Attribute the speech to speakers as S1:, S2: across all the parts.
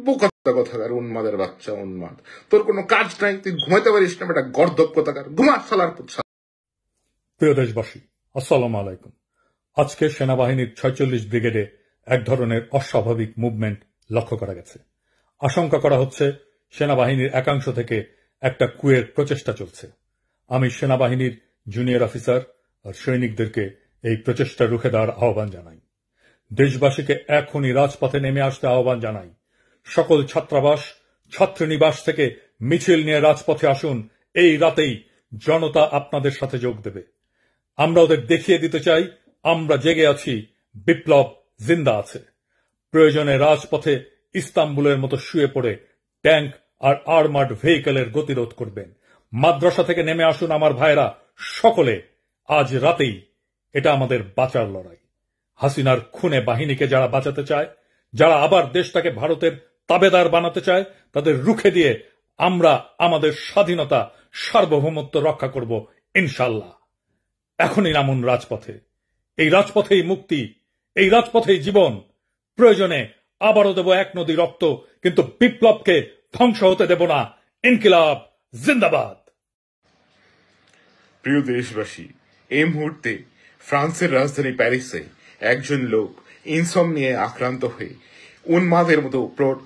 S1: বোকা কথাকার, উন্মাদের বাচ্চা উন্মাদ। তোর কোনো কাজ নাই, তুই ঘুমাইতে পারিস না, বেটা গর্দব কথাকার, ঘুমা শালার পুত।
S2: প্রিয় দেশবাসী, আসসালামু আলাইকুম। আজকে সেনাবাহিনীর ৪৬ ব্রিগেডে এক ধরনের অস্বাভাবিক মুভমেন্ট লক্ষ্য করা গেছে। আশঙ্কা করা হচ্ছে সেনাবাহিনীর একাংশ থেকে একটা কুয়ের প্রচেষ্টা চলছে। আমি সেনাবাহিনীর জুনিয়র অফিসার আর সৈনিকদেরকে এই প্রচেষ্টা রুখে দেওয়ার আহ্বান জানাই। দেশবাসীকে এখনই রাজপথে নেমে আসতে আহ্বান জানাই। সকল ছাত্রাবাস, ছাত্রীনিবাস থেকে মিছিল নিয়ে রাজপথে আসুন। এই রাতেই জনতা আপনাদের সাথে যোগ দেবে। আমরা ওদের দেখিয়ে দিতে চাই আমরা জেগে আছি, বিপ্লব জিন্দা আছে। প্রয়োজনে রাজপথে ইস্তাম্বুলের মতো শুয়ে পড়ে ট্যাঙ্ক আর আর্মার্ড ভেহিকেলের গতিরোধ করবেন। মাদ্রাসা থেকে নেমে আসুন আমার ভাইরা, সকলে আজ রাতেই। এটা আমাদের বাঁচার লড়াই। হাসিনার খুনে বাহিনীকে যারা বাঁচাতে চায়, যারা আবার দেশটাকে ভারতের তাবেদার বানাতে চায়, তাদের রুখে দিয়ে আমরা আমাদের স্বাধীনতা, সার্বভৌমত্ব রক্ষা করব ইনশাল্লাহ। এখনই নামুন রাজপথে। এই রাজপথেই মুক্তি, এই রাজপথেই জীবন। প্রয়োজনে আবারও দেব এক নদী রক্ত, কিন্তু বিপ্লবকে ধ্বংস হতে দেব না। ইনকিলাব জিন্দাবাদ।
S1: প্রিয় দেশবাসী, এই মুহূর্তে ফ্রান্সের রাজধানী প্যারিসে একজন লোক ইনসমনিয়ায় আক্রান্ত হয়ে উন্মাদের মতো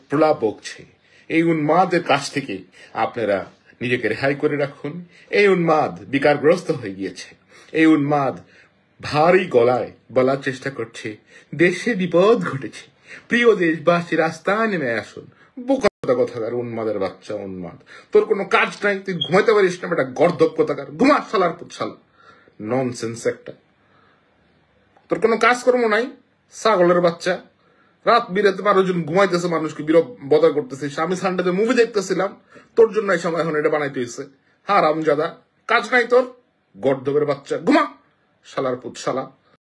S1: প্রলাপ বকছে। এই উন্মাদের কাছ থেকে আপনারা নিজেকে রেহাই করে রাখুন। এই উন্মাদ বিকারগ্রস্ত হয়ে গিয়েছে। এই উন্মাদ ভারী গলায় বলার চেষ্টা করছে দেশে বিপদ ঘটেছে। প্রিয় দেশবাসী, রাস্তায় নেমে আসুন। বোকা কথাকার, উন্মাদের বাচ্চা উন্মাদ। তোর কোনো কাজ নাই, তুই ঘুমাইতে পারিস না, বেটা গর্দব কথাকার, ঘুমা শালার পুত শালা। ননসেন্স একটা। তোর কোনো কাজকর্ম নাই, ছাগলের বাচ্চা। রাত বিরাতে 12 জন ঘুমাইতেছে, মানুষকে বদর করতেছিস। আমি সানডেতে মুভি দেখতেছিলাম, তোর জন্য এই সময় এখন এটা বানাইতে হয়েছে। হারামজাদা, কাজ নাই তোর, গর্দবের বাচ্চা, ঘুমা শালার পুত শালা।